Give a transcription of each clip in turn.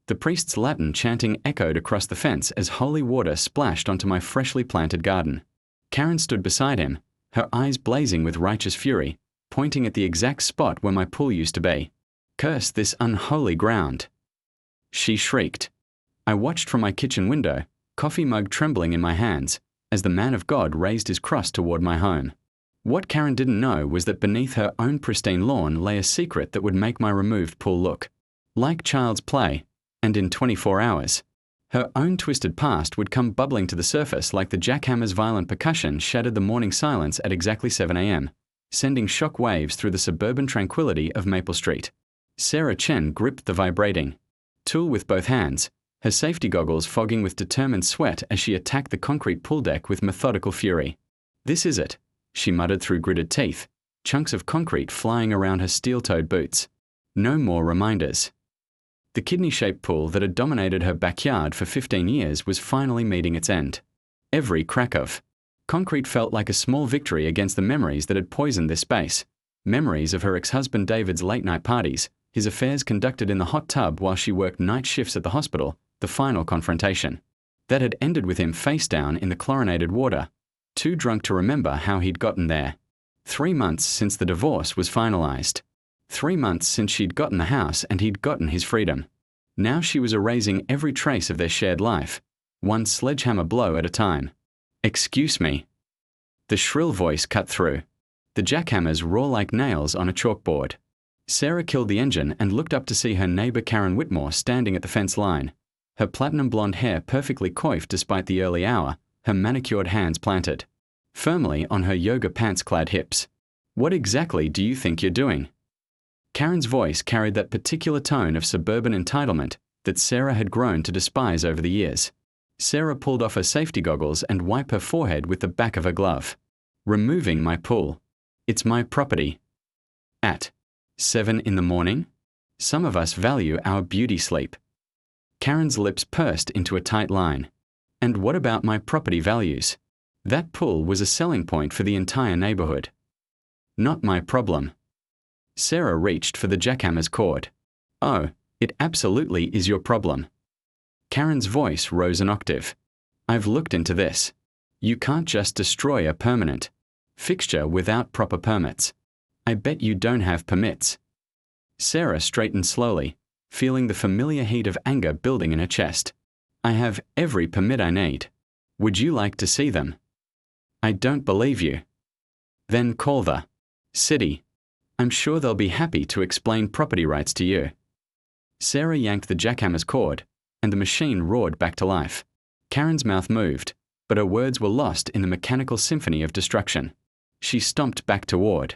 The priest's Latin chanting echoed across the fence as holy water splashed onto my freshly planted garden. Karen stood beside him, her eyes blazing with righteous fury, pointing at the exact spot where my pool used to be. "Curse this unholy ground!" she shrieked. I watched from my kitchen window, coffee mug trembling in my hands, as the man of God raised his cross toward my home. What Karen didn't know was that beneath her own pristine lawn lay a secret that would make my removed pool look like child's play, and in 24 hours, her own twisted past would come bubbling to the surface like the jackhammer's violent percussion shattered the morning silence at exactly 7 a.m., sending shock waves through the suburban tranquility of Maple Street. Sarah Chen gripped the vibrating tool with both hands, her safety goggles fogging with determined sweat as she attacked the concrete pool deck with methodical fury. "This is it," she muttered through gritted teeth, chunks of concrete flying around her steel-toed boots. No more reminders. The kidney-shaped pool that had dominated her backyard for 15 years was finally meeting its end. Every crack of concrete felt like a small victory against the memories that had poisoned this space. Memories of her ex-husband David's late-night parties, his affairs conducted in the hot tub while she worked night shifts at the hospital, the final confrontation that had ended with him face down in the chlorinated water, too drunk to remember how he'd gotten there. 3 months since the divorce was finalized. 3 months since she'd gotten the house and he'd gotten his freedom. Now she was erasing every trace of their shared life, one sledgehammer blow at a time. "Excuse me." The shrill voice cut through. The jackhammers roar like nails on a chalkboard. Sarah killed the engine and looked up to see her neighbor Karen Whitmore standing at the fence line, her platinum blonde hair perfectly coiffed despite the early hour, her manicured hands planted firmly on her yoga pants-clad hips. "What exactly do you think you're doing?" Karen's voice carried that particular tone of suburban entitlement that Sarah had grown to despise over the years. Sarah pulled off her safety goggles and wiped her forehead with the back of her glove. "Removing my pool. It's my property." At 7 in the morning? Some of us value our beauty sleep. Karen's lips pursed into a tight line. "And what about my property values?" That pool was a selling point for the entire neighborhood. "Not my problem." Sarah reached for the jackhammer's cord. "Oh, it absolutely is your problem." Karen's voice rose an octave. "I've looked into this. You can't just destroy a permanent fixture without proper permits. I bet you don't have permits." Sarah straightened slowly, feeling the familiar heat of anger building in her chest. "I have every permit I need. Would you like to see them?" "I don't believe you." "Then call the city. I'm sure they'll be happy to explain property rights to you." Sarah yanked the jackhammer's cord, and the machine roared back to life. Karen's mouth moved, but her words were lost in the mechanical symphony of destruction. She stomped back toward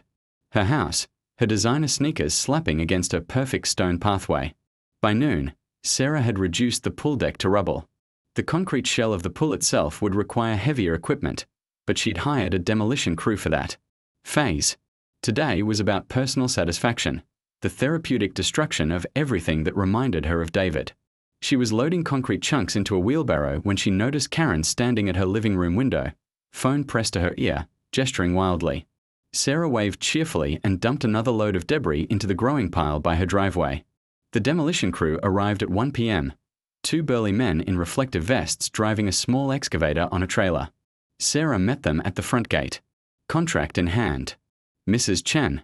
her house, her designer sneakers slapping against her perfect stone pathway. By noon, Sarah had reduced the pool deck to rubble. The concrete shell of the pool itself would require heavier equipment, but she'd hired a demolition crew for that phase. Today was about personal satisfaction, the therapeutic destruction of everything that reminded her of David. She was loading concrete chunks into a wheelbarrow when she noticed Karen standing at her living room window, phone pressed to her ear, gesturing wildly. Sarah waved cheerfully and dumped another load of debris into the growing pile by her driveway. The demolition crew arrived at 1 p.m., 2 burly men in reflective vests driving a small excavator on a trailer. Sarah met them at the front gate, contract in hand. "Mrs. Chen."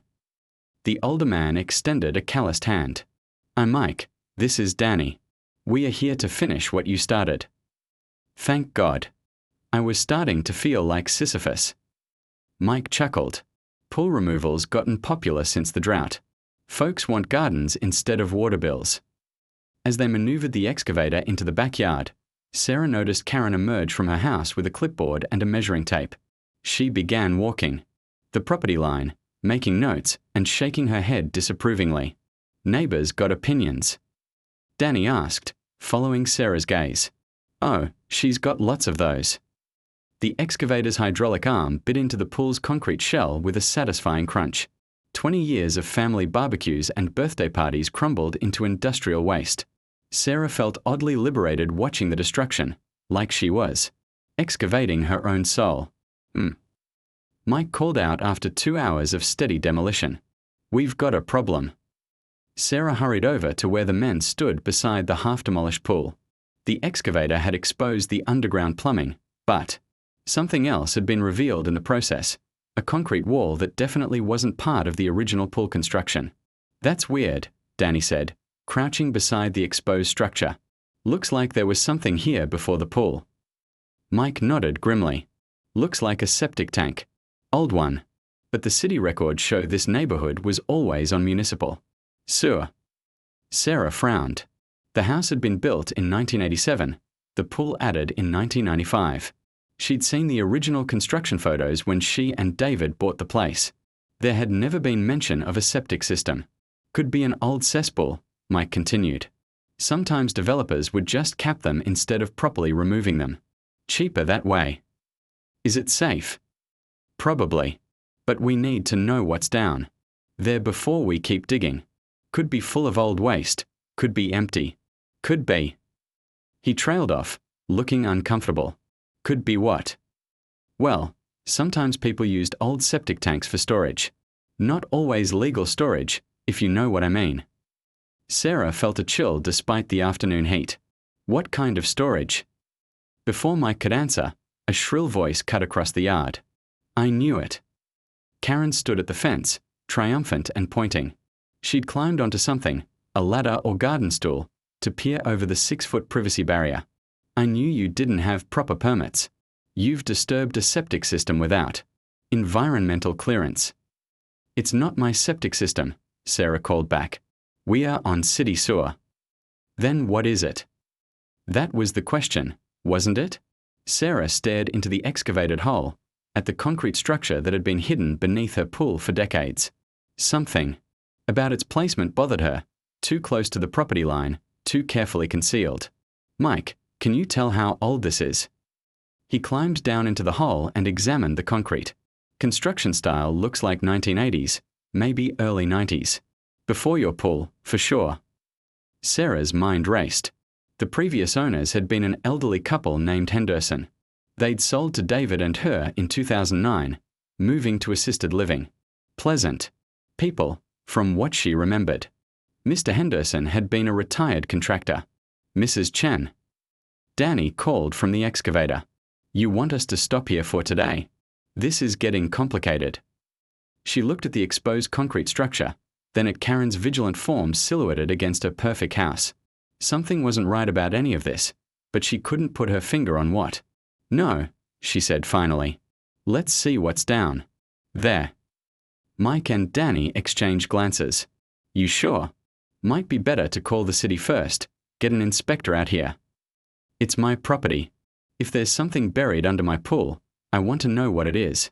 The older man extended a calloused hand. "I'm Mike. This is Danny. We are here to finish what you started." "Thank God." I was starting to feel like Sisyphus. Mike chuckled. Pool removal's gotten popular since the drought. Folks want gardens instead of water bills. As they maneuvered the excavator into the backyard, Sarah noticed Karen emerge from her house with a clipboard and a measuring tape. She began walking the property line, making notes and shaking her head disapprovingly. Neighbors got opinions. Danny asked, following Sarah's gaze. "Oh, she's got lots of those." The excavator's hydraulic arm bit into the pool's concrete shell with a satisfying crunch. 20 years of family barbecues and birthday parties crumbled into industrial waste. Sarah felt oddly liberated watching the destruction, like she was excavating her own soul. Mike called out after 2 hours of steady demolition. "We've got a problem." Sarah hurried over to where the men stood beside the half-demolished pool. The excavator had exposed the underground plumbing, but something else had been revealed in the process, a concrete wall that definitely wasn't part of the original pool construction. "That's weird," Danny said, crouching beside the exposed structure. "Looks like there was something here before the pool." Mike nodded grimly. "Looks like a septic tank. Old one. But the city records show this neighborhood was always on municipal sewer." Sarah frowned. The house had been built in 1987, the pool added in 1995. She'd seen the original construction photos when she and David bought the place. There had never been mention of a septic system. "Could be an old cesspool," Mike continued. "Sometimes developers would just cap them instead of properly removing them. Cheaper that way." "Is it safe?" "Probably. But we need to know what's down there before we keep digging. Could be full of old waste, could be empty. Could be." He trailed off, looking uncomfortable. "Could be what?" "Well, sometimes people used old septic tanks for storage. Not always legal storage, if you know what I mean." Sarah felt a chill despite the afternoon heat. "What kind of storage?" Before Mike could answer, a shrill voice cut across the yard. "I knew it." Karen stood at the fence, triumphant and pointing. She'd climbed onto something, a ladder or garden stool, to peer over the 6-foot privacy barrier. "I knew you didn't have proper permits. You've disturbed a septic system without environmental clearance." "It's not my septic system," Sarah called back. "We are on city sewer." "Then what is it?" That was the question, wasn't it? Sarah stared into the excavated hole, at the concrete structure that had been hidden beneath her pool for decades. Something about its placement bothered her, too close to the property line, too carefully concealed. "Mike, can you tell how old this is?" He climbed down into the hole and examined the concrete. Construction style looks like 1980s, maybe early 90s. Before your pool, for sure. Sarah's mind raced. The previous owners had been an elderly couple named Henderson. They'd sold to David and her in 2009, moving to assisted living. Pleasant people, from what she remembered. Mr. Henderson had been a retired contractor. Mrs. Chen. Danny called from the excavator. "You want us to stop here for today? This is getting complicated." She looked at the exposed concrete structure, then at Karen's vigilant form silhouetted against her perfect house. Something wasn't right about any of this, but she couldn't put her finger on what. "No," she said finally. "Let's see what's down there." Mike and Danny exchanged glances. "You sure? Might be better to call the city first, get an inspector out here." "It's my property. If there's something buried under my pool, I want to know what it is."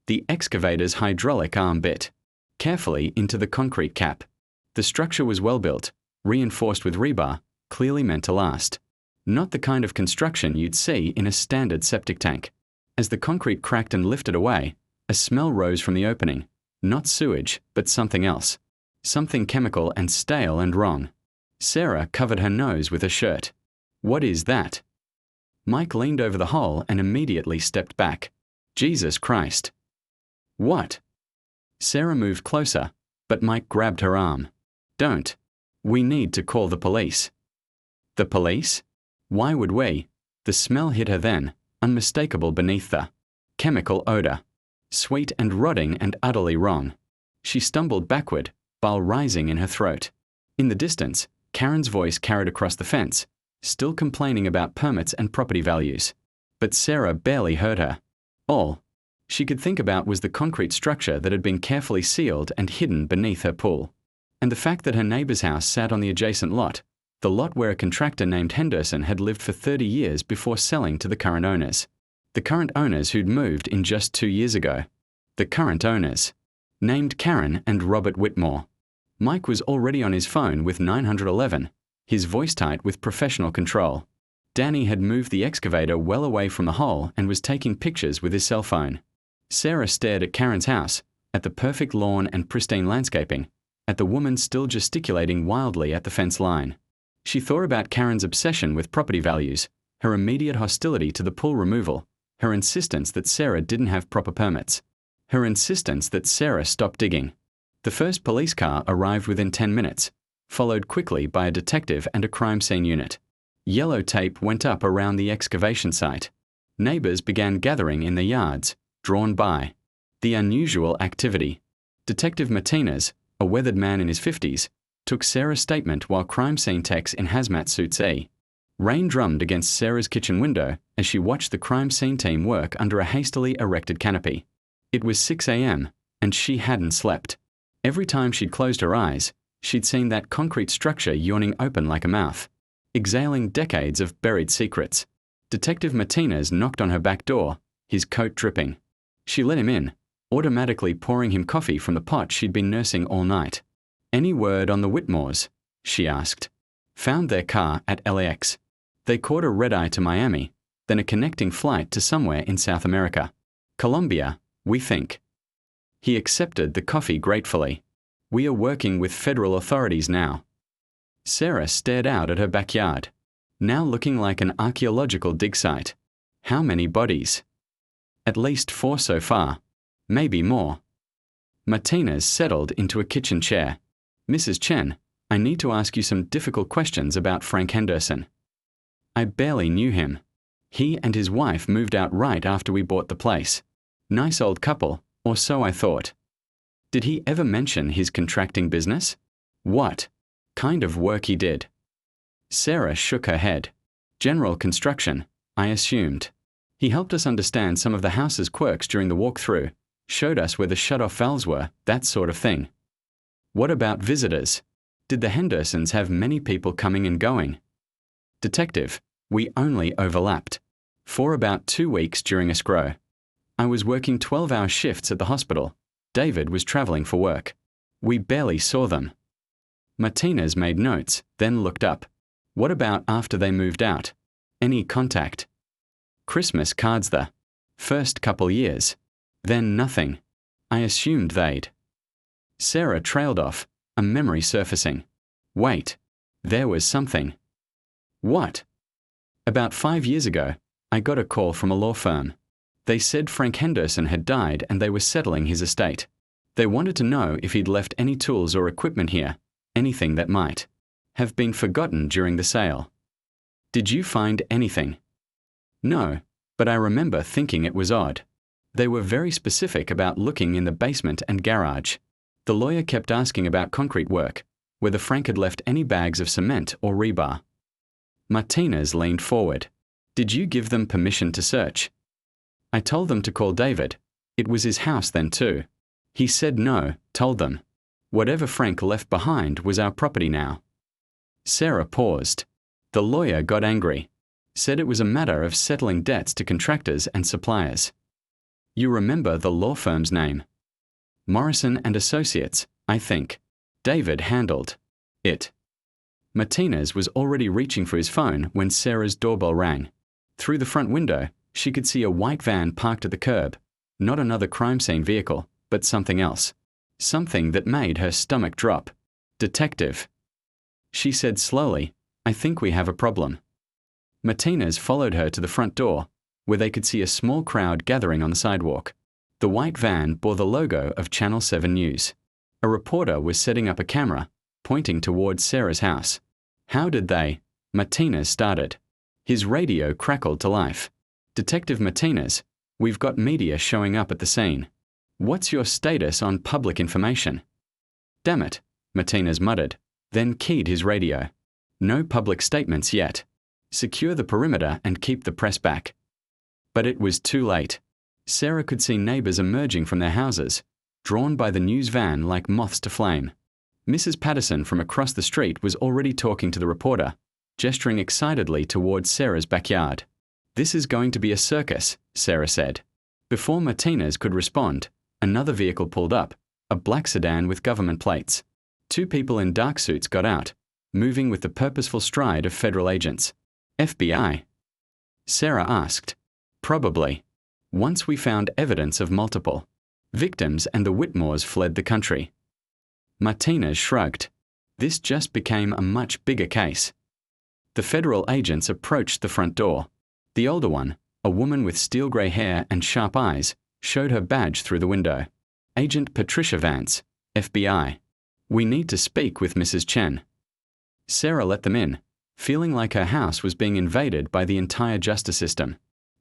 The excavator's hydraulic arm bit carefully into the concrete cap. The structure was well built, reinforced with rebar, clearly meant to last. Not the kind of construction you'd see in a standard septic tank. As the concrete cracked and lifted away, a smell rose from the opening. Not sewage, but something else. Something chemical and stale and wrong. Sarah covered her nose with her shirt. "What is that?" Mike leaned over the hole and immediately stepped back. "Jesus Christ." "What?" Sarah moved closer, but Mike grabbed her arm. "Don't. We need to call the police." "The police? Why would we?" The smell hit her then, unmistakable beneath the chemical odor. Sweet and rotting and utterly wrong. She stumbled backward, bile rising in her throat. In the distance, Karen's voice carried across the fence, still complaining about permits and property values. But Sarah barely heard her. All she could think about was the concrete structure that had been carefully sealed and hidden beneath her pool. And the fact that her neighbor's house sat on the adjacent lot, the lot where a contractor named Henderson had lived for 30 years before selling to the current owners. The current owners who'd moved in just 2 years ago. The current owners. Named Karen and Robert Whitmore. Mike was already on his phone with 911, his voice tight with professional control. Danny had moved the excavator well away from the hole and was taking pictures with his cell phone. Sarah stared at Karen's house, at the perfect lawn and pristine landscaping, at the woman still gesticulating wildly at the fence line. She thought about Karen's obsession with property values, her immediate hostility to the pool removal, her insistence that Sarah didn't have proper permits, her insistence that Sarah stop digging. The first police car arrived within 10 minutes, followed quickly by a detective and a crime scene unit. Yellow tape went up around the excavation site. Neighbors began gathering in their yards, drawn by the unusual activity. Detective Martinez, a weathered man in his 50s, took Sarah's statement while crime scene techs in hazmat suits Rain drummed against Sarah's kitchen window as she watched the crime scene team work under a hastily erected canopy. It was 6 a.m., and she hadn't slept. Every time she'd closed her eyes, she'd seen that concrete structure yawning open like a mouth, exhaling decades of buried secrets. Detective Martinez knocked on her back door, his coat dripping. She let him in, automatically pouring him coffee from the pot she'd been nursing all night. "Any word on the Whitmores?" she asked. "Found their car at LAX. They caught a red-eye to Miami, then a connecting flight to somewhere in South America. Colombia, we think." He accepted the coffee gratefully. "We are working with federal authorities now." Sarah stared out at her backyard, now looking like an archaeological dig site. How many bodies? At least 4 so far. Maybe more. Martinez settled into a kitchen chair. "Mrs. Chen, I need to ask you some difficult questions about Frank Henderson. I barely knew him. He and his wife moved out right after we bought the place. Nice old couple, or so I thought. Did he ever mention his contracting business? What kind of work he did?" Sarah shook her head. "General construction, I assumed. He helped us understand some of the house's quirks during the walkthrough, showed us where the shut-off valves were, that sort of thing." "What about visitors? Did the Hendersons have many people coming and going?" "Detective, we only overlapped. For about 2 weeks during a scroll. I was working 12-hour shifts at the hospital. David was traveling for work. We barely saw them." Martinez made notes, then looked up. "What about after they moved out? Any contact?" "Christmas cards the first couple years. Then nothing. I assumed they'd." Sarah trailed off, a memory surfacing. "Wait, there was something." "What?" "About 5 years ago, I got a call from a law firm. They said Frank Henderson had died and they were settling his estate. They wanted to know if he'd left any tools or equipment here, anything that might have been forgotten during the sale." "Did you find anything?" "No, but I remember thinking it was odd. They were very specific about looking in the basement and garage. The lawyer kept asking about concrete work, whether Frank had left any bags of cement or rebar." Martinez leaned forward. "Did you give them permission to search?" "I told them to call David. It was his house then too. He said no, told them. Whatever Frank left behind was our property now." Sarah paused. The lawyer got angry. Said it was a matter of settling debts to contractors and suppliers. "You remember the law firm's name?" "Morrison and Associates, I think. David handled it." Martinez was already reaching for his phone when Sarah's doorbell rang. Through the front window, she could see a white van parked at the curb. Not another crime scene vehicle, but something else. Something that made her stomach drop. "Detective," she said slowly, "I think we have a problem." Martinez followed her to the front door, where they could see a small crowd gathering on the sidewalk. The white van bore the logo of Channel 7 News. A reporter was setting up a camera, pointing towards Sarah's house. "How did they?" Martinez started. His radio crackled to life. "Detective Martinez, we've got media showing up at the scene. What's your status on public information?" "Damn it," Martinez muttered, then keyed his radio. "No public statements yet. Secure the perimeter and keep the press back." But it was too late. Sarah could see neighbors emerging from their houses, drawn by the news van like moths to flame. Mrs. Patterson from across the street was already talking to the reporter, gesturing excitedly towards Sarah's backyard. "This is going to be a circus," Sarah said. Before Martinez could respond, another vehicle pulled up, a black sedan with government plates. 2 people in dark suits got out, moving with the purposeful stride of federal agents. "FBI?" Sarah asked. "Probably. Once we found evidence of multiple victims and the Whitmores fled the country." Martinez shrugged. This just became a much bigger case. The federal agents approached the front door. The older one, a woman with steel grey hair and sharp eyes, showed her badge through the window. "Agent Patricia Vance, FBI. We need to speak with Mrs. Chen. Sarah let them in, feeling like her house was being invaded by the entire justice system.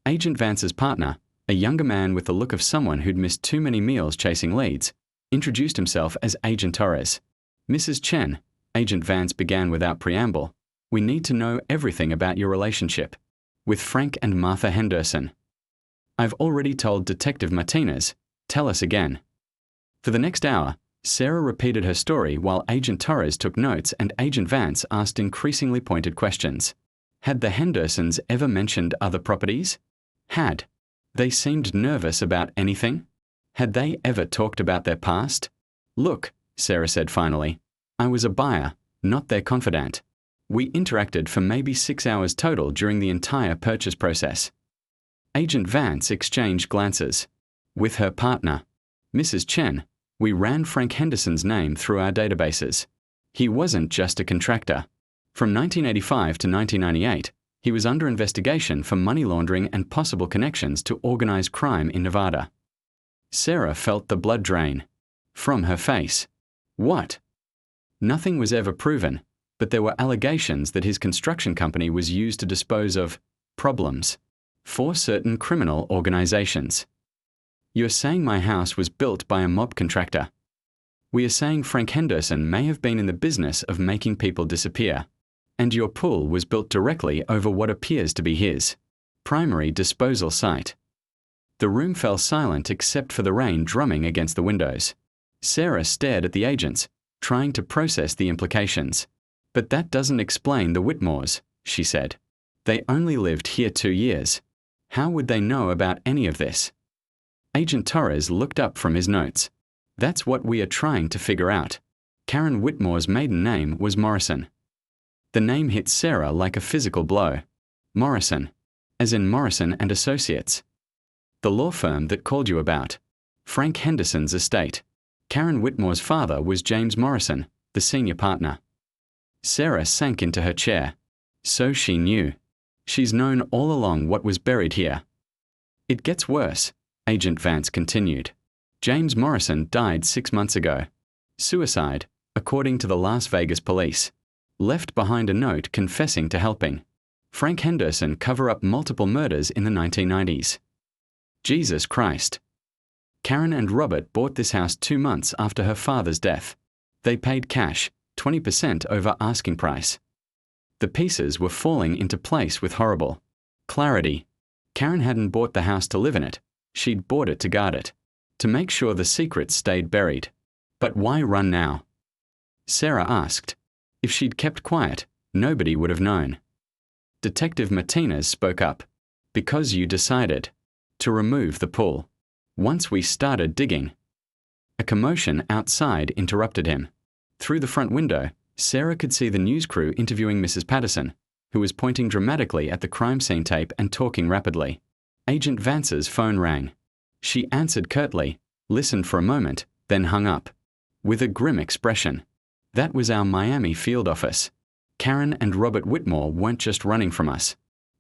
Agent Vance's partner, a younger man with the look of someone who'd missed too many meals chasing leads, introduced himself as Agent Torres. Mrs. Chen, Agent Vance began without preamble, we need to know everything about your relationship with Frank and Martha Henderson. I've already told Detective Martinez. Tell us again. For the next hour, Sarah repeated her story while Agent Torres took notes and Agent Vance asked increasingly pointed questions. Had the Hendersons ever mentioned other properties? Had they seemed nervous about anything? Had they ever talked about their past? Look, Sarah said finally, I was a buyer, not their confidant. We interacted for maybe 6 hours total during the entire purchase process. Agent Vance exchanged glances. With her partner, Mrs. Chen, we ran Frank Henderson's name through our databases. He wasn't just a contractor. From 1985 to 1998, he was under investigation for money laundering and possible connections to organized crime in Nevada. Sarah felt the blood drain from her face. What? Nothing was ever proven, but there were allegations that his construction company was used to dispose of problems for certain criminal organizations. You're saying my house was built by a mob contractor. We are saying Frank Henderson may have been in the business of making people disappear, and your pool was built directly over what appears to be his primary disposal site. The room fell silent except for the rain drumming against the windows. Sarah stared at the agents, trying to process the implications. But that doesn't explain the Whitmores, she said. They only lived here 2 years. How would they know about any of this? Agent Torres looked up from his notes. That's what we are trying to figure out. Karen Whitmore's maiden name was Morrison. The name hit Sarah like a physical blow. Morrison, as in Morrison and Associates. The law firm that called you about. Frank Henderson's estate. Karen Whitmore's father was James Morrison, the senior partner. Sarah sank into her chair. So she knew. She's known all along what was buried here. It gets worse, Agent Vance continued. James Morrison died 6 months ago. Suicide, according to the Las Vegas police. Left behind a note confessing to helping Frank Henderson cover up multiple murders in the 1990s. Jesus Christ. Karen and Robert bought this house 2 months after her father's death. They paid cash, 20% over asking price. The pieces were falling into place with horrible clarity. Karen hadn't bought the house to live in it. She'd bought it to guard it, to make sure the secrets stayed buried. But why run now? Sarah asked. If she'd kept quiet, nobody would have known. Detective Martinez spoke up. Because you decided to remove the pool. Once we started digging. A commotion outside interrupted him. Through the front window, Sarah could see the news crew interviewing Mrs. Patterson, who was pointing dramatically at the crime scene tape and talking rapidly. Agent Vance's phone rang. She answered curtly, listened for a moment, then hung up. With a grim expression. That was our Miami field office. Karen and Robert Whitmore weren't just running from us.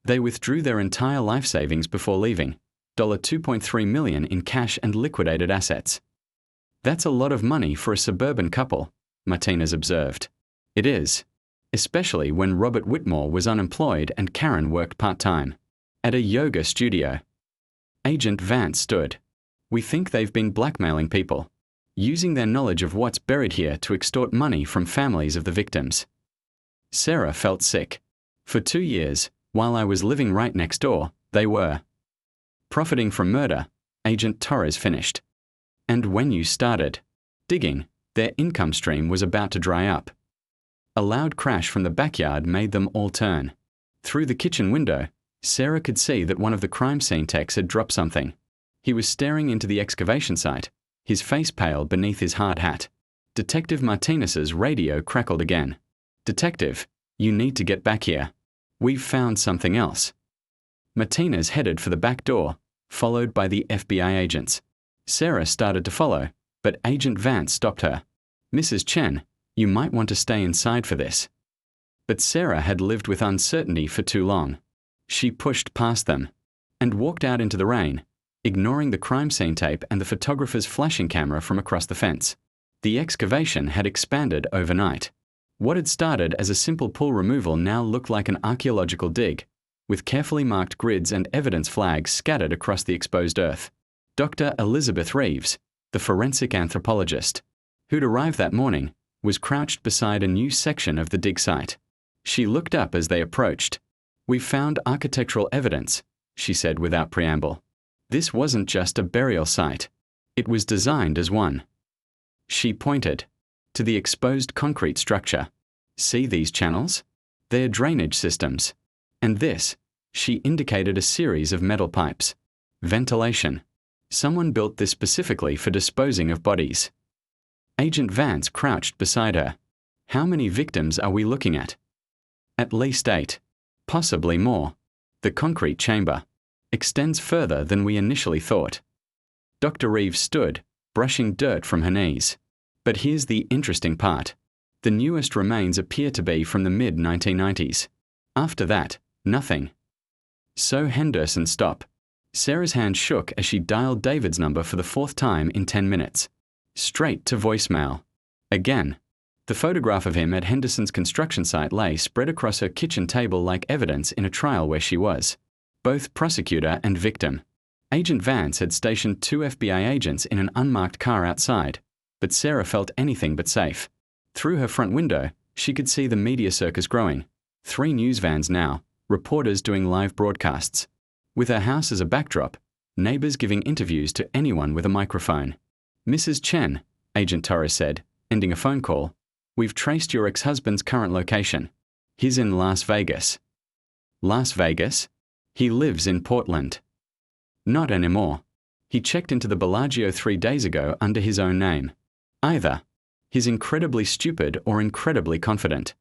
They withdrew their entire life savings before leaving, $2.3 million in cash and liquidated assets. That's a lot of money for a suburban couple, Martinez observed. It is. Especially when Robert Whitmore was unemployed and Karen worked part-time. At a yoga studio. Agent Vance stood. We think they've been blackmailing people. Using their knowledge of what's buried here to extort money from families of the victims. Sarah felt sick. For 2 years, while I was living right next door, they were profiting from murder, Agent Torres finished. And when you started digging, their income stream was about to dry up. A loud crash from the backyard made them all turn. Through the kitchen window, Sarah could see that one of the crime scene techs had dropped something. He was staring into the excavation site, his face pale beneath his hard hat. Detective Martinez's radio crackled again. Detective, you need to get back here. We've found something else. Martinez headed for the back door, followed by the FBI agents. Sarah started to follow, but Agent Vance stopped her. Mrs. Chen, you might want to stay inside for this. But Sarah had lived with uncertainty for too long. She pushed past them and walked out into the rain, ignoring the crime scene tape and the photographer's flashing camera from across the fence. The excavation had expanded overnight. What had started as a simple pool removal now looked like an archaeological dig, with carefully marked grids and evidence flags scattered across the exposed earth. Dr. Elizabeth Reeves, the forensic anthropologist, who'd arrived that morning, was crouched beside a new section of the dig site. She looked up as they approached. "We've found architectural evidence," she said without preamble. "This wasn't just a burial site. It was designed as one." She pointed to the exposed concrete structure. "See these channels? They're drainage systems. And this," she indicated a series of metal pipes. "Ventilation. Someone built this specifically for disposing of bodies." Agent Vance crouched beside her. "How many victims are we looking at?" "At least 8. Possibly more. The concrete chamber extends further than we initially thought." Dr. Reeves stood, brushing dirt from her knees. "But here's the interesting part. The newest remains appear to be from the mid-1990s. After that, nothing." "So Henderson stop." Sarah's hand shook as she dialed David's number for the 4th time in 10 minutes. Straight to voicemail. Again. The photograph of him at Henderson's construction site lay spread across her kitchen table like evidence in a trial where she was both prosecutor and victim. Agent Vance had stationed 2 FBI agents in an unmarked car outside, but Sarah felt anything but safe. Through her front window, she could see the media circus growing. 3 news vans now, reporters doing live broadcasts. With her house as a backdrop, neighbors giving interviews to anyone with a microphone. "Mrs. Chen," Agent Torres said, ending a phone call, "we've traced your ex-husband's current location. He's in Las Vegas." "Las Vegas? He lives in Portland." "Not anymore. He checked into the Bellagio 3 days ago under his own name. Either he's incredibly stupid or incredibly confident."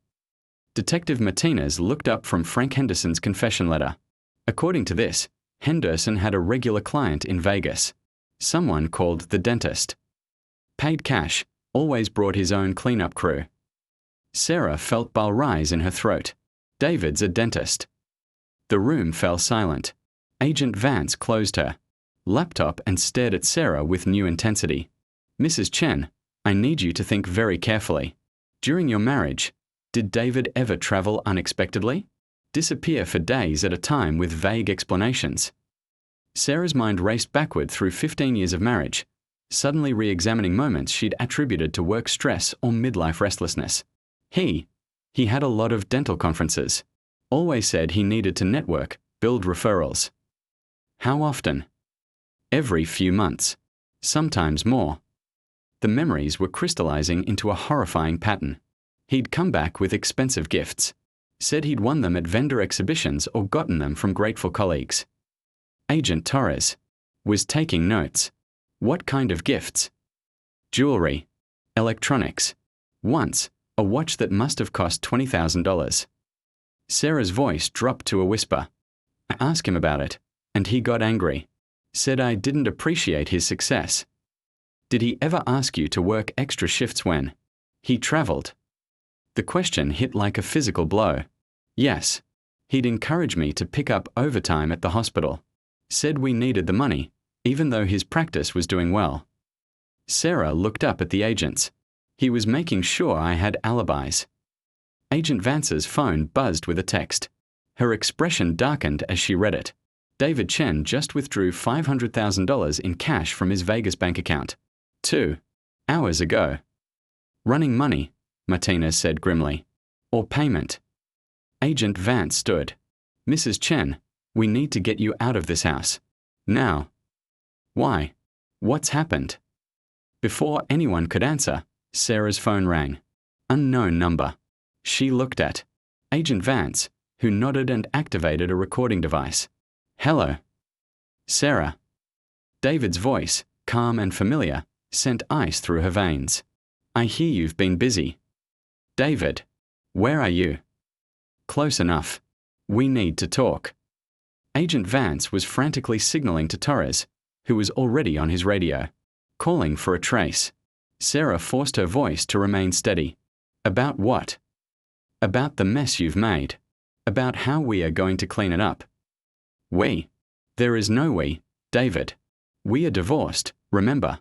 Detective Martinez looked up from Frank Henderson's confession letter. According to this, Henderson had a regular client in Vegas, someone called the dentist. Paid cash, always brought his own cleanup crew. Sarah felt bile rise in her throat. "David's a dentist." The room fell silent. Agent Vance closed her laptop and stared at Sarah with new intensity. "Mrs. Chen, I need you to think very carefully. During your marriage, did David ever travel unexpectedly? Disappear for days at a time with vague explanations?" Sarah's mind raced backward through 15 years of marriage, suddenly re-examining moments she'd attributed to work stress or midlife restlessness. He had a lot of dental conferences. Always said he needed to network, build referrals. How often? Every few months. Sometimes more. The memories were crystallizing into a horrifying pattern. He'd come back with expensive gifts. Said he'd won them at vendor exhibitions or gotten them from grateful colleagues. Agent Torres was taking notes. What kind of gifts? Jewelry. Electronics. Once, a watch that must have cost $20,000. Sarah's voice dropped to a whisper. "I asked him about it, and he got angry. Said I didn't appreciate his success." "Did he ever ask you to work extra shifts when he traveled?" The question hit like a physical blow. "Yes. He'd encourage me to pick up overtime at the hospital. Said we needed the money, even though his practice was doing well." Sarah looked up at the agents. "He was making sure I had alibis." Agent Vance's phone buzzed with a text. Her expression darkened as she read it. David Chen just withdrew $500,000 in cash from his Vegas bank account. 2 hours ago. "Running money," Martinez said grimly. "Or payment." Agent Vance stood. "Mrs. Chen, we need to get you out of this house. Now." "Why? What's happened?" Before anyone could answer, Sarah's phone rang. Unknown number. She looked at Agent Vance, who nodded and activated a recording device. "Hello." "Sarah." David's voice, calm and familiar, sent ice through her veins. "I hear you've been busy." "David, where are you?" "Close enough. We need to talk." Agent Vance was frantically signaling to Torres, who was already on his radio, calling for a trace. Sarah forced her voice to remain steady. "About what?" "About the mess you've made. About how we are going to clean it up." "We? There is no we, David. We are divorced, remember."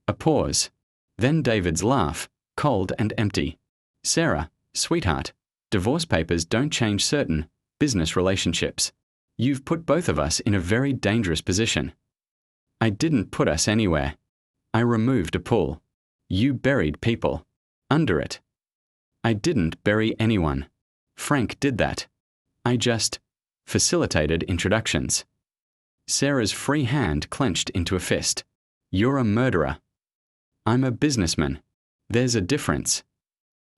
A pause. Then David's laugh, cold and empty. Sarah, sweetheart, divorce papers don't change certain business relationships. You've put both of us in a very dangerous position. I didn't put us anywhere. I removed a pool. You buried people under it. I didn't bury anyone. Frank did that. I just facilitated introductions. Sarah's free hand clenched into a fist. You're a murderer. I'm a businessman. There's a difference.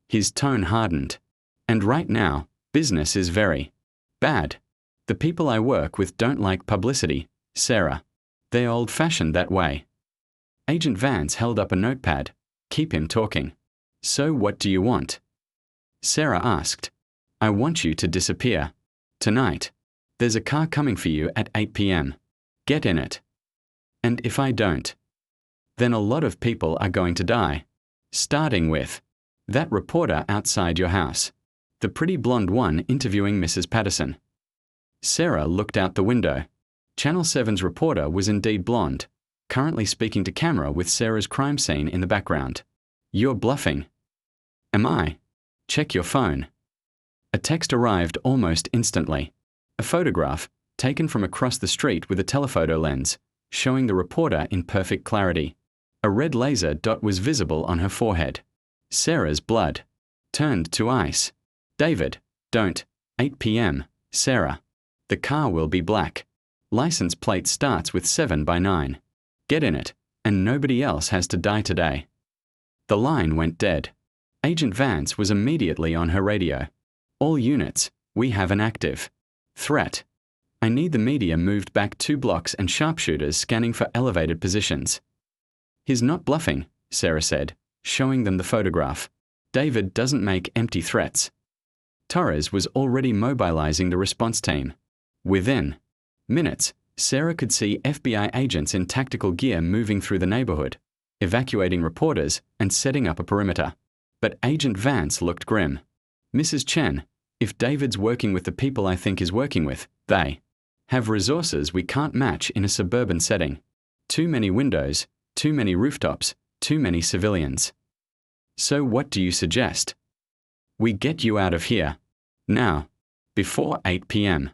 His tone hardened. And right now, business is very bad. The people I work with don't like publicity, Sarah. They're old-fashioned that way. Agent Vance held up a notepad. Keep him talking. So what do you want? Sarah asked. I want you to disappear. Tonight. There's a car coming for you at 8 p.m. Get in it. And if I don't, then a lot of people are going to die. Starting with that reporter outside your house. The pretty blonde one interviewing Mrs. Patterson. Sarah looked out the window. Channel 7's reporter was indeed blonde, currently speaking to camera with Sarah's crime scene in the background. You're bluffing. Am I? Check your phone. A text arrived almost instantly. A photograph, taken from across the street with a telephoto lens, showing the reporter in perfect clarity. A red laser dot was visible on her forehead. Sarah's blood turned to ice. David, don't. 8 p.m., Sarah. The car will be black. License plate starts with 7 by 9. Get in it, and nobody else has to die today. The line went dead. Agent Vance was immediately on her radio. All units, we have an active threat. I need the media moved back 2 blocks and sharpshooters scanning for elevated positions. He's not bluffing, Sarah said, showing them the photograph. David doesn't make empty threats. Torres was already mobilizing the response team. Within minutes, Sarah could see FBI agents in tactical gear moving through the neighborhood, evacuating reporters and setting up a perimeter. But Agent Vance looked grim. Mrs. Chen, if David's working with the people I think he's working with, they have resources we can't match in a suburban setting. Too many windows, too many rooftops, too many civilians. So what do you suggest? We get you out of here. Now. Before 8 p.m.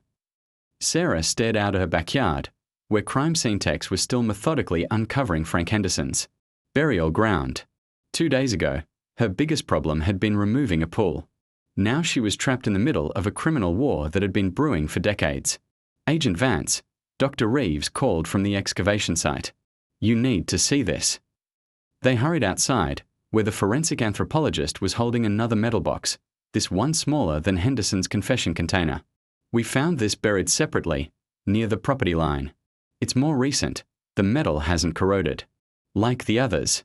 Sarah stared out of her backyard, where crime scene techs were still methodically uncovering Frank Henderson's burial ground. 2 days ago, her biggest problem had been removing a pool. Now she was trapped in the middle of a criminal war that had been brewing for decades. Agent Vance, Dr. Reeves called from the excavation site. You need to see this. They hurried outside, where the forensic anthropologist was holding another metal box, this one smaller than Henderson's confession container. We found this buried separately, near the property line. It's more recent. The metal hasn't corroded. Like the others.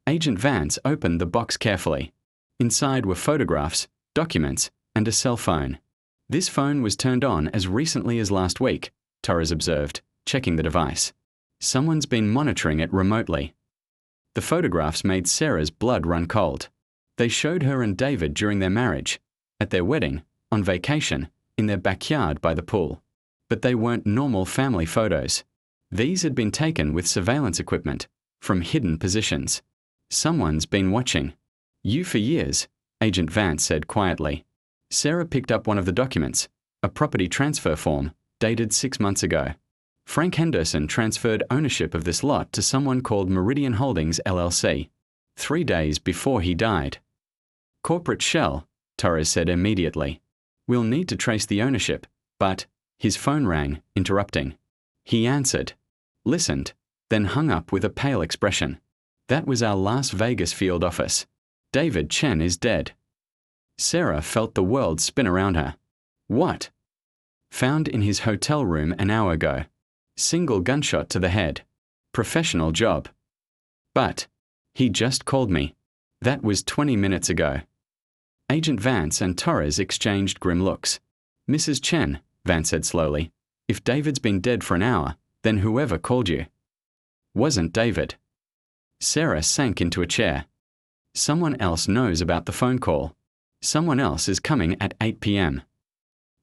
Agent Vance opened the box carefully. Inside were photographs, documents, and a cell phone. This phone was turned on as recently as last week, Torres observed, checking the device. Someone's been monitoring it remotely. The photographs made Sarah's blood run cold. They showed her and David during their marriage, at their wedding, on vacation, in their backyard by the pool. But they weren't normal family photos. These had been taken with surveillance equipment, from hidden positions. Someone's been watching. You for years, Agent Vance said quietly. Sarah picked up one of the documents, a property transfer form, dated 6 months ago. Frank Henderson transferred ownership of this lot to someone called Meridian Holdings LLC, 3 days before he died. Corporate shell, Torres said immediately. We'll need to trace the ownership, but his phone rang, interrupting. He answered, listened, then hung up with a pale expression. That was our Las Vegas field office. David Chen is dead. Sarah felt the world spin around her. What? Found in his hotel room an hour ago. Single gunshot to the head. Professional job. But he just called me. That was 20 minutes ago. Agent Vance and Torres exchanged grim looks. Mrs. Chen, Vance said slowly, if David's been dead for an hour, then whoever called you wasn't David. Sarah sank into a chair. Someone else knows about the phone call. Someone else is coming at 8 p.m.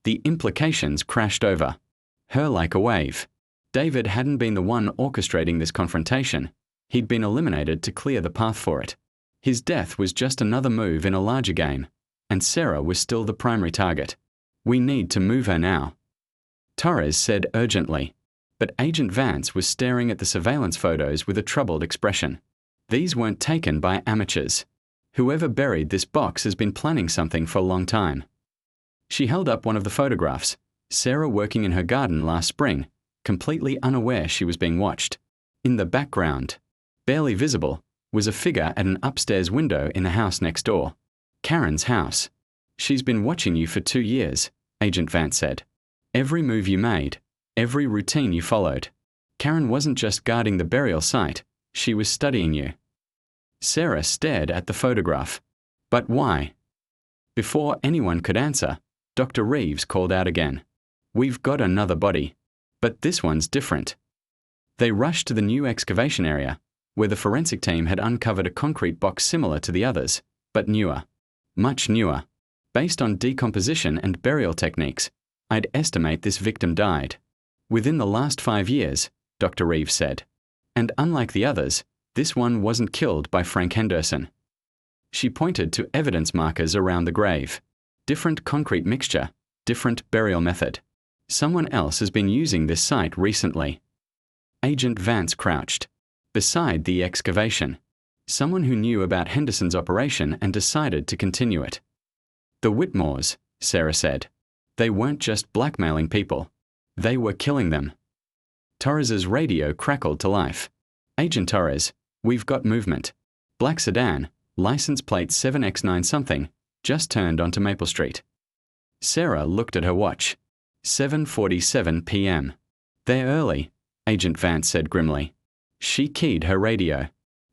The implications crashed over her like a wave. David hadn't been the one orchestrating this confrontation. He'd been eliminated to clear the path for it. His death was just another move in a larger game, and Sarah was still the primary target. We need to move her now, Torres said urgently. But Agent Vance was staring at the surveillance photos with a troubled expression. These weren't taken by amateurs. Whoever buried this box has been planning something for a long time. She held up one of the photographs, Sarah working in her garden last spring, completely unaware she was being watched. In the background, barely visible, was a figure at an upstairs window in the house next door. Karen's house. She's been watching you for 2 years, Agent Vance said. Every move you made, every routine you followed. Karen wasn't just guarding the burial site, she was studying you. Sarah stared at the photograph. But why? Before anyone could answer, Dr. Reeves called out again. We've got another body, but this one's different. They rushed to the new excavation area, where the forensic team had uncovered a concrete box similar to the others, but newer. Much newer. Based on decomposition and burial techniques, I'd estimate this victim died within the last 5 years, Dr. Reeves said. And unlike the others, this one wasn't killed by Frank Henderson. She pointed to evidence markers around the grave. Different concrete mixture, different burial method. Someone else has been using this site recently. Agent Vance crouched beside the excavation. Someone who knew about Henderson's operation and decided to continue it. The Whitmores, Sarah said. They weren't just blackmailing people. They were killing them. Torres's radio crackled to life. Agent Torres, we've got movement. Black sedan, license plate 7X9 something, just turned onto Maple Street. Sarah looked at her watch. 7:47 p.m. They're early, Agent Vance said grimly. She keyed her radio.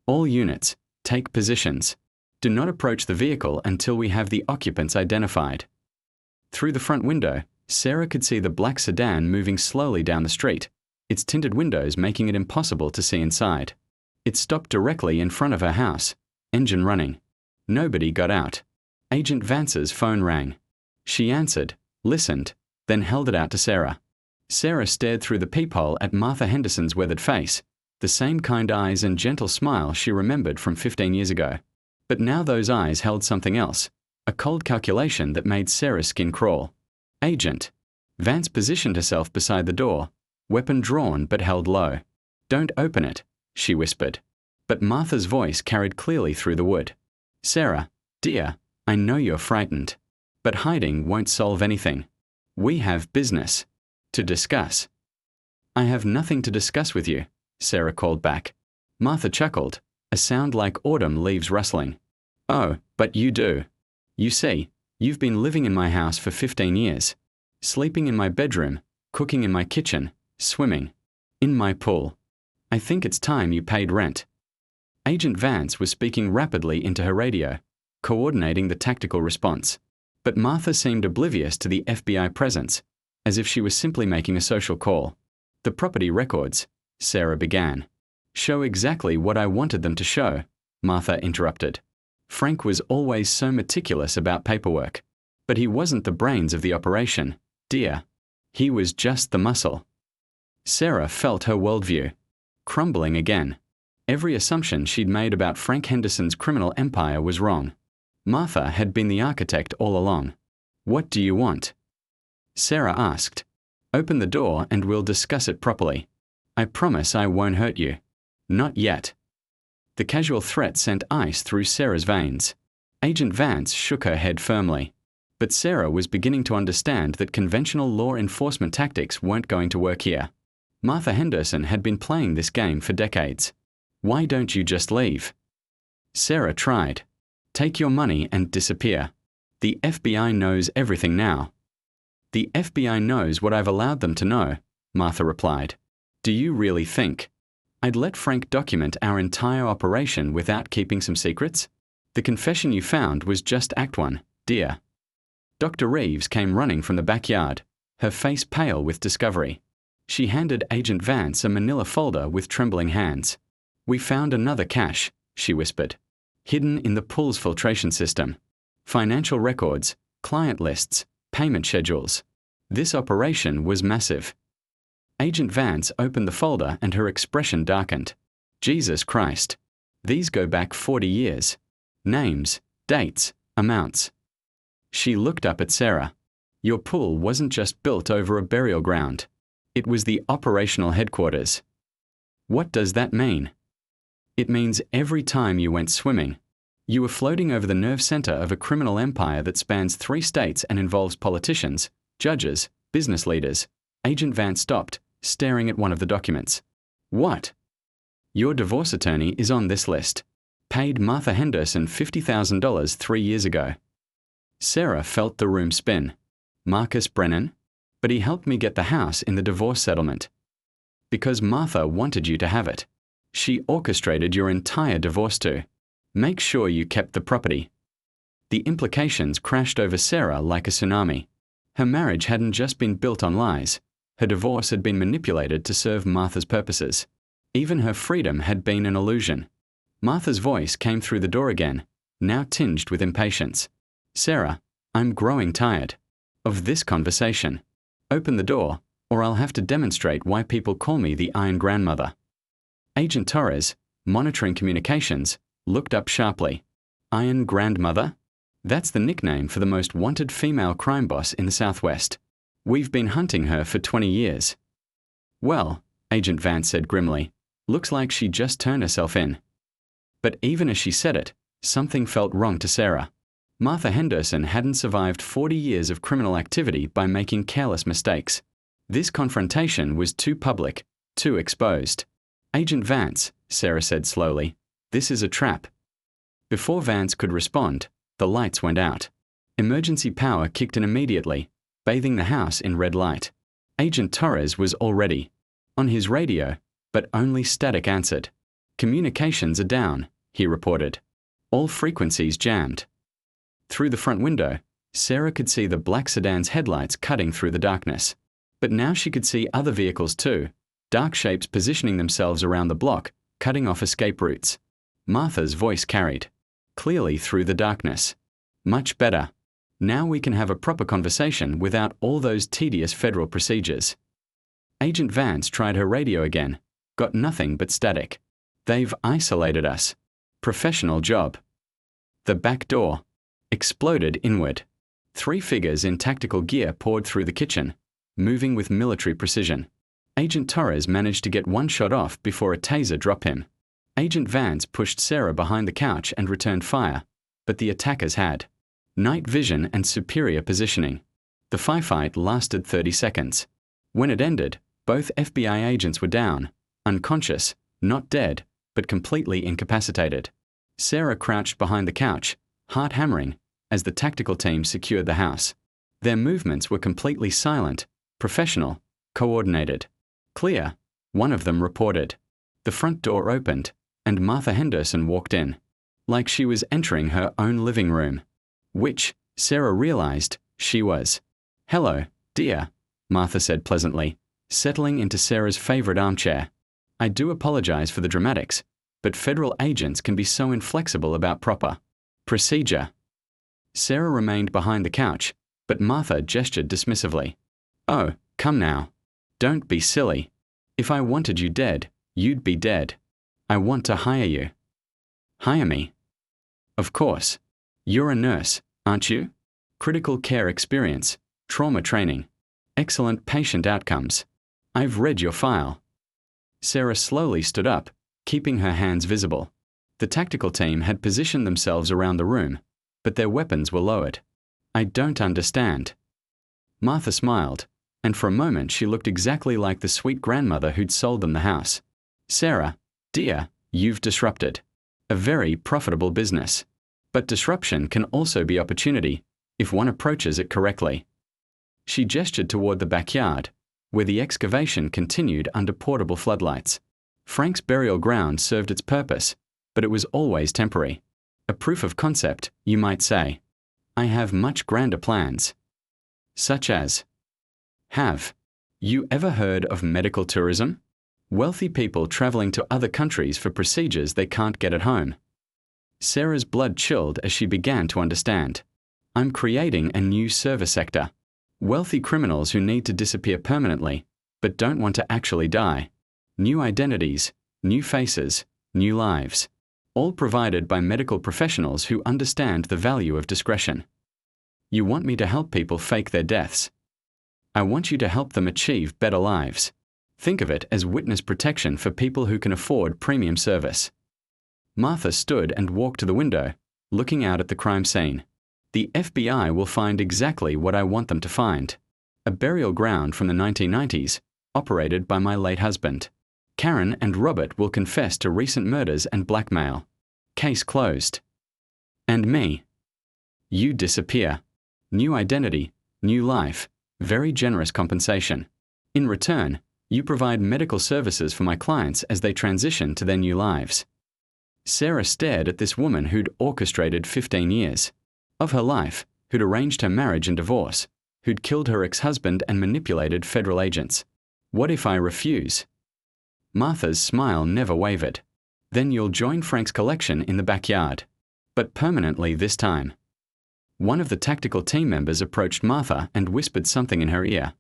All units, take positions. Do not approach the vehicle until we have the occupants identified. Through the front window, Sarah could see the black sedan moving slowly down the street, its tinted windows making it impossible to see inside. It stopped directly in front of her house, engine running. Nobody got out. Agent Vance's phone rang. She answered, listened, then held it out to Sarah. Sarah stared through the peephole at Martha Henderson's weathered face, the same kind eyes and gentle smile she remembered from 15 years ago. But now those eyes held something else, a cold calculation that made Sarah's skin crawl. Agent. Vance positioned herself beside the door, weapon drawn but held low. Don't open it, she whispered. But Martha's voice carried clearly through the wood. Sarah, dear, I know you're frightened, but hiding won't solve anything. We have business to discuss. I have nothing to discuss with you, Sarah called back. Martha chuckled, a sound like autumn leaves rustling. Oh, but you do. You see, you've been living in my house for 15 years. Sleeping in my bedroom, cooking in my kitchen, swimming in my pool. I think it's time you paid rent. Agent Vance was speaking rapidly into her radio, coordinating the tactical response. But Martha seemed oblivious to the FBI presence, as if she was simply making a social call. The property records, Sarah began. Show exactly what I wanted them to show, Martha interrupted. Frank was always so meticulous about paperwork. But he wasn't the brains of the operation, dear. He was just the muscle. Sarah felt her worldview crumbling again. Every assumption she'd made about Frank Henderson's criminal empire was wrong. Martha had been the architect all along. What do you want? Sarah asked. Open the door and we'll discuss it properly. I promise I won't hurt you. Not yet. The casual threat sent ice through Sarah's veins. Agent Vance shook her head firmly. But Sarah was beginning to understand that conventional law enforcement tactics weren't going to work here. Martha Henderson had been playing this game for decades. Why don't you just leave? Sarah tried. Take your money and disappear. The FBI knows everything now. The FBI knows what I've allowed them to know, Martha replied. Do you really think I'd let Frank document our entire operation without keeping some secrets? The confession you found was just Act 1, dear. Dr. Reeves came running from the backyard, her face pale with discovery. She handed Agent Vance a manila folder with trembling hands. We found another cache, she whispered. Hidden in the pool's filtration system. Financial records, client lists, payment schedules. This operation was massive. Agent Vance opened the folder and her expression darkened. Jesus Christ. These go back 40 years. Names, dates, amounts. She looked up at Sarah. Your pool wasn't just built over a burial ground. It was the operational headquarters. What does that mean? It means every time you went swimming, you were floating over the nerve center of a criminal empire that spans 3 states and involves politicians, judges, business leaders. Agent Vance stopped, staring at one of the documents. What? Your divorce attorney is on this list. Paid Martha Henderson $50,000 3 years ago. Sarah felt the room spin. Marcus Brennan? But he helped me get the house in the divorce settlement. Because Martha wanted you to have it. She orchestrated your entire divorce too. Make sure you kept the property. The implications crashed over Sarah like a tsunami. Her marriage hadn't just been built on lies. Her divorce had been manipulated to serve Martha's purposes. Even her freedom had been an illusion. Martha's voice came through the door again, now tinged with impatience. Sarah, I'm growing tired of this conversation. Open the door, or I'll have to demonstrate why people call me the Iron Grandmother. Agent Torres, monitoring communications, looked up sharply. Iron Grandmother? That's the nickname for the most wanted female crime boss in the Southwest. We've been hunting her for 20 years. Well, Agent Vance said grimly, looks like she just turned herself in. But even as she said it, something felt wrong to Sarah. Martha Henderson hadn't survived 40 years of criminal activity by making careless mistakes. This confrontation was too public, too exposed. Agent Vance, Sarah said slowly, this is a trap. Before Vance could respond, the lights went out. Emergency power kicked in immediately, bathing the house in red light. Agent Torres was already on his radio, but only static answered. Communications are down, he reported. All frequencies jammed. Through the front window, Sarah could see the black sedan's headlights cutting through the darkness. But now she could see other vehicles too, dark shapes positioning themselves around the block, cutting off escape routes. Martha's voice carried clearly through the darkness. Much better. Now we can have a proper conversation without all those tedious federal procedures. Agent Vance tried her radio again, got nothing but static. They've isolated us. Professional job. The back door exploded inward. 3 figures in tactical gear poured through the kitchen, moving with military precision. Agent Torres managed to get one shot off before a taser dropped him. Agent Vance pushed Sarah behind the couch and returned fire, but the attackers had night vision and superior positioning. The firefight lasted 30 seconds. When it ended, both FBI agents were down, unconscious, not dead, but completely incapacitated. Sarah crouched behind the couch, heart hammering, as the tactical team secured the house. Their movements were completely silent, professional, coordinated. Clear, one of them reported. The front door opened, and Martha Henderson walked in, like she was entering her own living room, which, Sarah realized, she was. Hello, dear, Martha said pleasantly, settling into Sarah's favorite armchair. I do apologize for the dramatics, but federal agents can be so inflexible about proper procedure. Sarah remained behind the couch, but Martha gestured dismissively. Oh, come now. Don't be silly. If I wanted you dead, you'd be dead. I want to hire you. Hire me? Of course. You're a nurse, aren't you? Critical care experience, trauma training, excellent patient outcomes. I've read your file. Sarah slowly stood up, keeping her hands visible. The tactical team had positioned themselves around the room, but their weapons were lowered. I don't understand. Martha smiled, and for a moment she looked exactly like the sweet grandmother who'd sold them the house. Sarah, dear, you've disrupted a very profitable business. But disruption can also be opportunity, if one approaches it correctly. She gestured toward the backyard, where the excavation continued under portable floodlights. Frank's burial ground served its purpose, but it was always temporary. A proof of concept, you might say. I have much grander plans. Such as? Have you ever heard of medical tourism? Wealthy people traveling to other countries for procedures they can't get at home. Sarah's blood chilled as she began to understand. I'm creating a new service sector. Wealthy criminals who need to disappear permanently, but don't want to actually die. New identities, new faces, new lives. All provided by medical professionals who understand the value of discretion. You want me to help people fake their deaths. I want you to help them achieve better lives. Think of it as witness protection for people who can afford premium service. Martha stood and walked to the window, looking out at the crime scene. The FBI will find exactly what I want them to find. A burial ground from the 1990s, operated by my late husband. Karen and Robert will confess to recent murders and blackmail. Case closed. And me. You disappear. New identity, new life, very generous compensation. In return, you provide medical services for my clients as they transition to their new lives. Sarah stared at this woman who'd orchestrated 15 years of her life, who'd arranged her marriage and divorce, who'd killed her ex-husband and manipulated federal agents. What if I refuse? Martha's smile never wavered. Then you'll join Frank's collection in the backyard. But permanently this time. One of the tactical team members approached Martha and whispered something in her ear.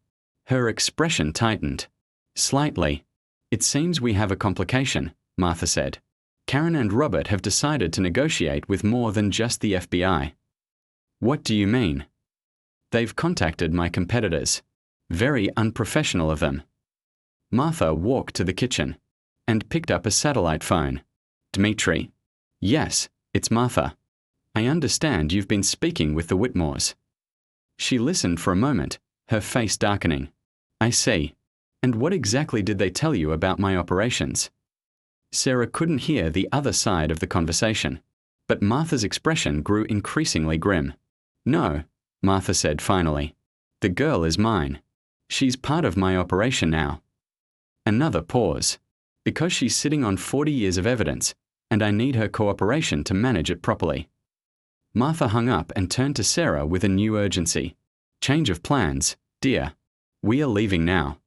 Her expression tightened. Slightly. It seems we have a complication, Martha said. Karen and Robert have decided to negotiate with more than just the FBI. What do you mean? They've contacted my competitors. Very unprofessional of them. Martha walked to the kitchen and picked up a satellite phone. Dmitri? Yes, it's Martha. I understand you've been speaking with the Whitmores. She listened for a moment, her face darkening. I see. And what exactly did they tell you about my operations? Sarah couldn't hear the other side of the conversation, but Martha's expression grew increasingly grim. No, Martha said finally. The girl is mine. She's part of my operation now. Another pause. Because she's sitting on 40 years of evidence, and I need her cooperation to manage it properly. Martha hung up and turned to Sarah with a new urgency. Change of plans, dear. We are leaving now.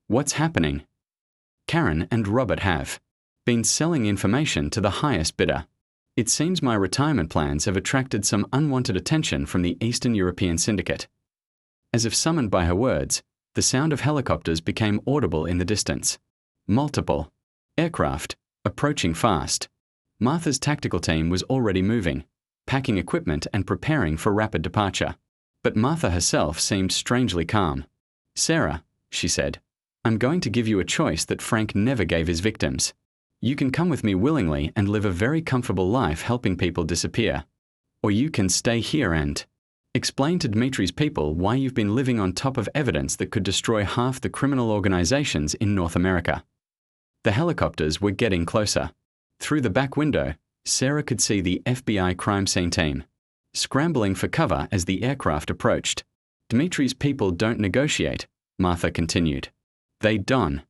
What's happening? Karen and Robert have been selling information to the highest bidder. It seems my retirement plans have attracted some unwanted attention from the Eastern European syndicate. As if summoned by her words, the sound of helicopters became audible in the distance. Multiple aircraft, approaching fast. Martha's tactical team was already moving, packing equipment and preparing for rapid departure. But Martha herself seemed strangely calm. Sarah, she said, I'm going to give you a choice that Frank never gave his victims. You can come with me willingly and live a very comfortable life helping people disappear. Or you can stay here and explain to Dmitri's people why you've been living on top of evidence that could destroy half the criminal organizations in North America. The helicopters were getting closer. Through the back window, Sarah could see the FBI crime scene team scrambling for cover as the aircraft approached. Dmitri's people don't negotiate, Martha continued. They don.